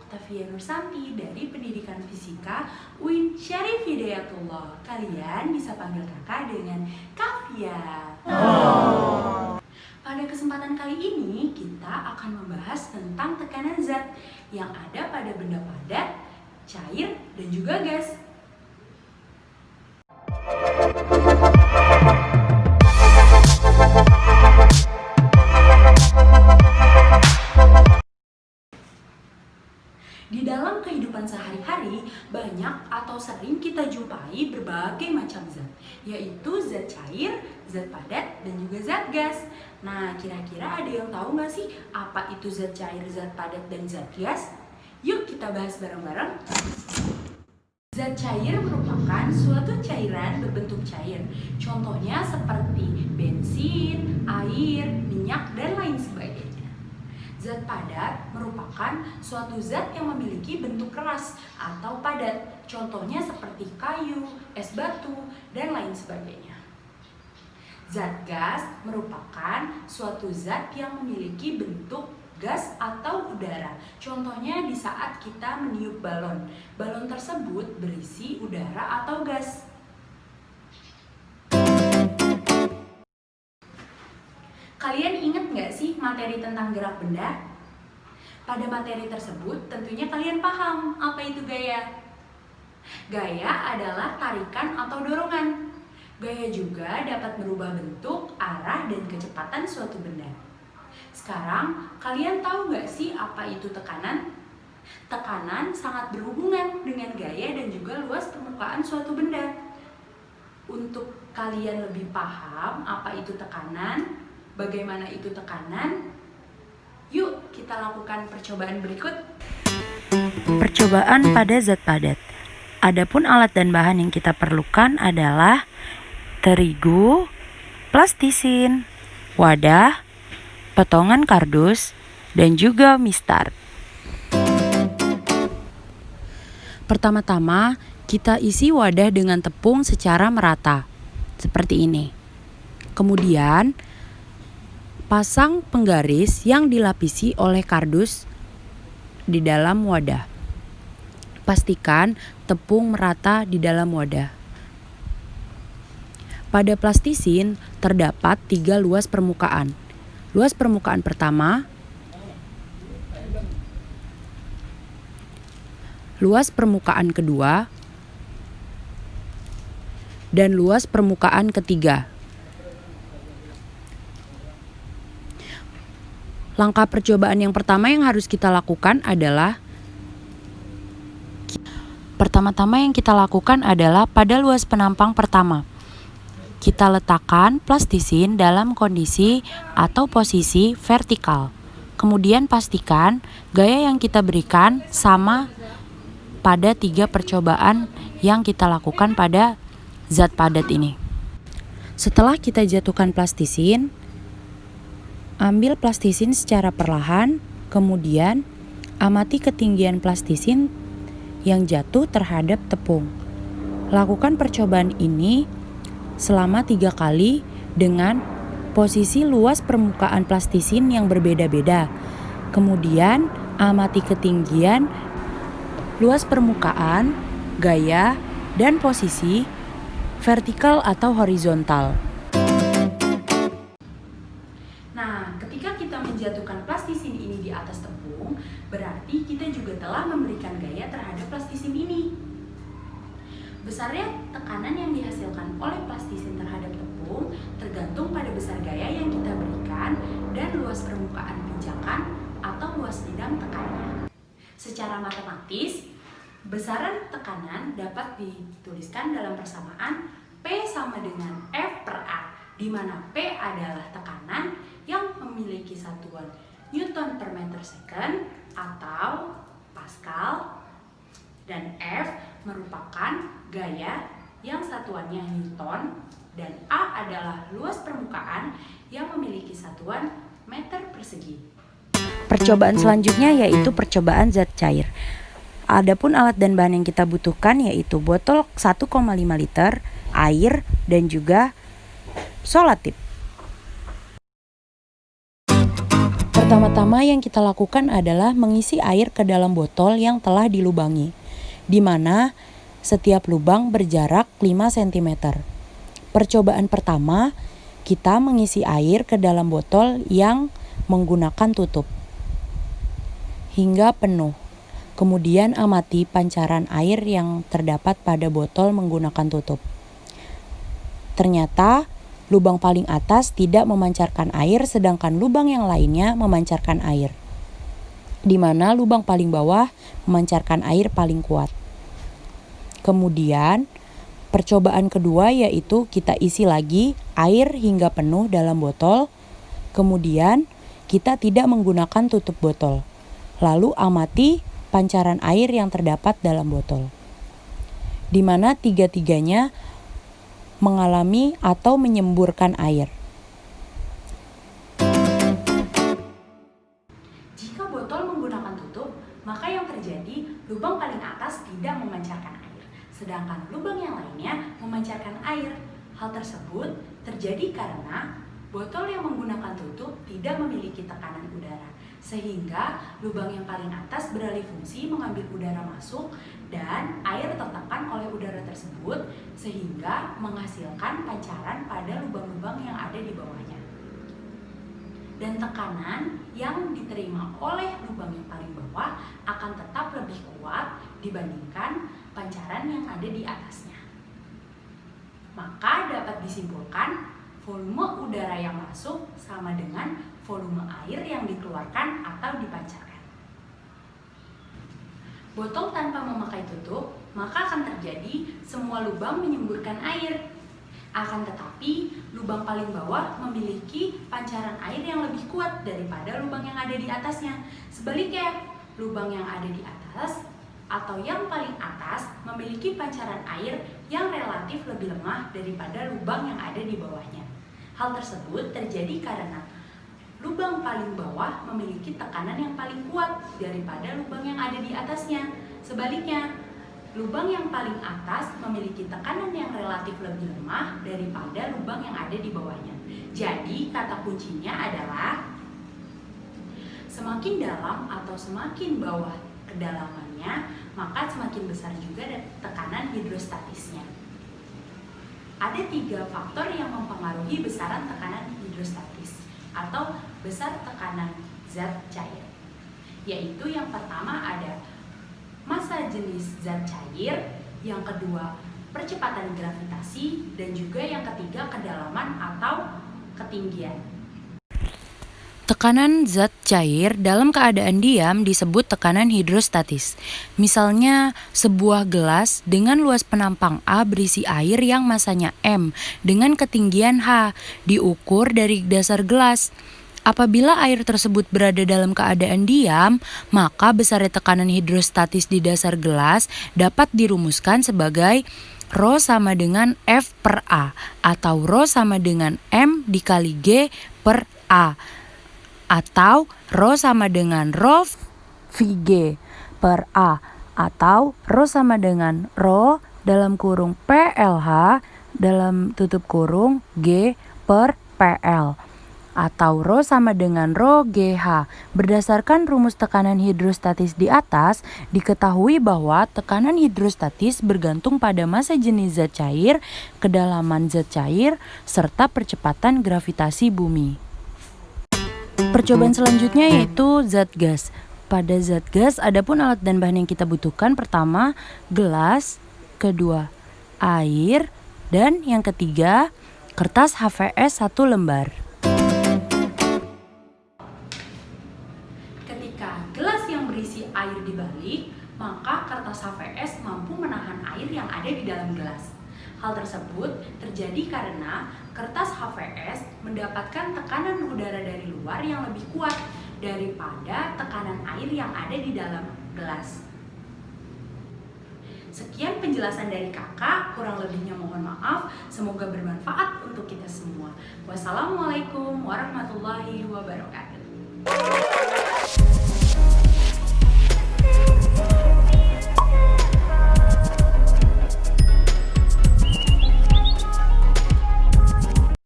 Octavia Nursanti dari Pendidikan Fisika UIN Syarif Hidayatullah. Kalian bisa panggil kakak dengan Kavia. Pada kesempatan kali ini kita akan membahas tentang tekanan zat yang ada pada benda padat, cair, dan juga gas. Di dalam kehidupan sehari-hari, banyak atau sering kita jumpai berbagai macam zat, yaitu zat cair, zat padat, dan juga zat gas. Nah, kira-kira ada yang tahu nggak sih apa itu zat cair, zat padat, dan zat gas? Yuk kita bahas bareng-bareng. Zat cair merupakan suatu cairan berbentuk cair. Contohnya seperti bensin, air, minyak, dan lain sebagainya. Zat padat merupakan suatu zat yang memiliki bentuk keras atau padat. Contohnya seperti kayu, es batu, dan lain sebagainya. Zat gas merupakan suatu zat yang memiliki bentuk gas atau udara. Contohnya di saat kita meniup balon. Balon tersebut berisi udara atau gas. Kalian ingat nggak sih materi tentang gerak benda? Pada materi tersebut tentunya kalian paham apa itu gaya. Gaya adalah tarikan atau dorongan. Gaya juga dapat merubah bentuk, arah, dan kecepatan suatu benda. Sekarang, kalian tahu nggak sih apa itu tekanan? Tekanan sangat berhubungan dengan gaya dan juga luas permukaan suatu benda. Untuk kalian lebih paham apa itu tekanan, bagaimana itu tekanan, yuk kita lakukan percobaan berikut. Percobaan pada zat padat. Adapun alat dan bahan yang kita perlukan adalah terigu, plastisin, wadah, potongan kardus, dan juga mistar. Pertama-tama, kita isi wadah dengan tepung secara merata, seperti ini. Kemudian, pasang penggaris yang dilapisi oleh kardus di dalam wadah. Pastikan tepung merata di dalam wadah. Pada plastisin terdapat 3 luas permukaan. Luas permukaan pertama, luas permukaan kedua, dan luas permukaan ketiga. Langkah percobaan yang pertama yang harus kita lakukan adalah pada luas penampang pertama. Kita letakkan plastisin dalam kondisi atau posisi vertikal. Kemudian pastikan gaya yang kita berikan sama pada 3 percobaan yang kita lakukan pada zat padat ini. Setelah kita jatuhkan plastisin, ambil plastisin secara perlahan, kemudian amati ketinggian plastisin yang jatuh terhadap tepung. Lakukan percobaan ini selama 3 kali dengan posisi luas permukaan plastisin yang berbeda-beda. Kemudian amati ketinggian, luas permukaan, gaya, dan posisi vertikal atau horizontal. Nah, ketika kita menjatuhkan plastisin ini di atas tepung, berarti kita juga telah memberikan gaya terhadap plastisin ini. Besarnya tekanan yang dihasilkan oleh plastisin terhadap tepung tergantung pada besar gaya yang kita berikan dan luas permukaan pijakan atau luas bidang tekannya. Secara matematis, besaran tekanan dapat dituliskan dalam persamaan P sama dengan F per A, di mana P adalah tekanan yang memiliki satuan Newton per meter second atau Pascal, dan F merupakan gaya yang satuannya Newton, dan A adalah luas permukaan yang memiliki satuan meter persegi. Percobaan selanjutnya yaitu percobaan zat cair. Adapun alat dan bahan yang kita butuhkan yaitu botol 1,5 liter, air, dan juga solatip. Pertama-tama yang kita lakukan adalah mengisi air ke dalam botol yang telah dilubangi, di mana setiap lubang berjarak 5 cm. Percobaan pertama, kita mengisi air ke dalam botol yang menggunakan tutup hingga penuh. Kemudian amati pancaran air yang terdapat pada botol menggunakan tutup. Ternyata lubang paling atas tidak memancarkan air, sedangkan lubang yang lainnya memancarkan air, di mana lubang paling bawah memancarkan air paling kuat. Kemudian percobaan kedua yaitu kita isi lagi air hingga penuh dalam botol. Kemudian kita tidak menggunakan tutup botol. Lalu amati pancaran air yang terdapat dalam botol, di mana tiga-tiganya mengalami atau menyemburkan air. Jika botol menggunakan tutup, maka yang terjadi lubang paling atas tidak memancarkan air, sedangkan lubang yang lainnya memancarkan air. Hal tersebut terjadi karena botol yang menggunakan tutup tidak memiliki tekanan udara, sehingga lubang yang paling atas beralih fungsi mengambil udara masuk dan air tertekan oleh udara tersebut sehingga menghasilkan pancaran pada lubang-lubang yang ada di bawahnya. Dan tekanan yang diterima oleh lubang yang paling bawah akan tetap lebih kuat dibandingkan pancaran yang ada di atasnya. Maka dapat disimpulkan volume udara yang masuk sama dengan volume air yang dikeluarkan atau dipancarkan. Botol tanpa memakai tutup, maka akan terjadi semua lubang menyemburkan air. Akan tetapi, lubang paling bawah memiliki pancaran air yang lebih kuat daripada lubang yang ada di atasnya. Sebaliknya, lubang yang ada di atas atau yang paling atas memiliki pancaran air yang relatif lebih lemah daripada lubang yang ada di bawahnya. Hal tersebut terjadi karena lubang paling bawah memiliki tekanan yang paling kuat daripada lubang yang ada di atasnya. Sebaliknya, lubang yang paling atas memiliki tekanan yang relatif lebih lemah daripada lubang yang ada di bawahnya. Jadi, kata kuncinya adalah semakin dalam atau semakin bawah kedalamannya, maka semakin besar juga tekanan hidrostatisnya. Ada 3 faktor yang mempengaruhi besaran tekanan hidrostatis atau besar tekanan zat cair, yaitu yang pertama ada massa jenis zat cair, yang kedua percepatan gravitasi, dan juga yang ketiga kedalaman atau ketinggian. Tekanan zat cair dalam keadaan diam disebut tekanan hidrostatis. Misalnya, sebuah gelas dengan luas penampang A berisi air yang masanya M dengan ketinggian H diukur dari dasar gelas. Apabila air tersebut berada dalam keadaan diam, maka besarnya tekanan hidrostatis di dasar gelas dapat dirumuskan sebagai Rho sama dengan F per A atau Rho sama dengan M dikali G per A, atau Rho sama dengan Rho VG per A, atau Rho sama dengan Rho dalam kurung PLH dalam tutup kurung G per PL, atau Rho sama dengan Rho GH. Berdasarkan rumus tekanan hidrostatis di atas, diketahui bahwa tekanan hidrostatis bergantung pada massa jenis zat cair, kedalaman zat cair, serta percepatan gravitasi bumi. Percobaan selanjutnya yaitu zat gas. Pada zat gas, adapun alat dan bahan yang kita butuhkan pertama gelas, kedua air, dan yang ketiga kertas HVS 1 lembar. Ketika gelas yang berisi air dibalik, maka kertas HVS mampu menahan air yang ada di dalam gelas. Hal tersebut terjadi karena kertas HVS mendapatkan tekanan udara dari luar yang lebih kuat daripada tekanan air yang ada di dalam gelas. Sekian penjelasan dari kakak, kurang lebihnya mohon maaf, semoga bermanfaat untuk kita semua. Wassalamualaikum warahmatullahi wabarakatuh.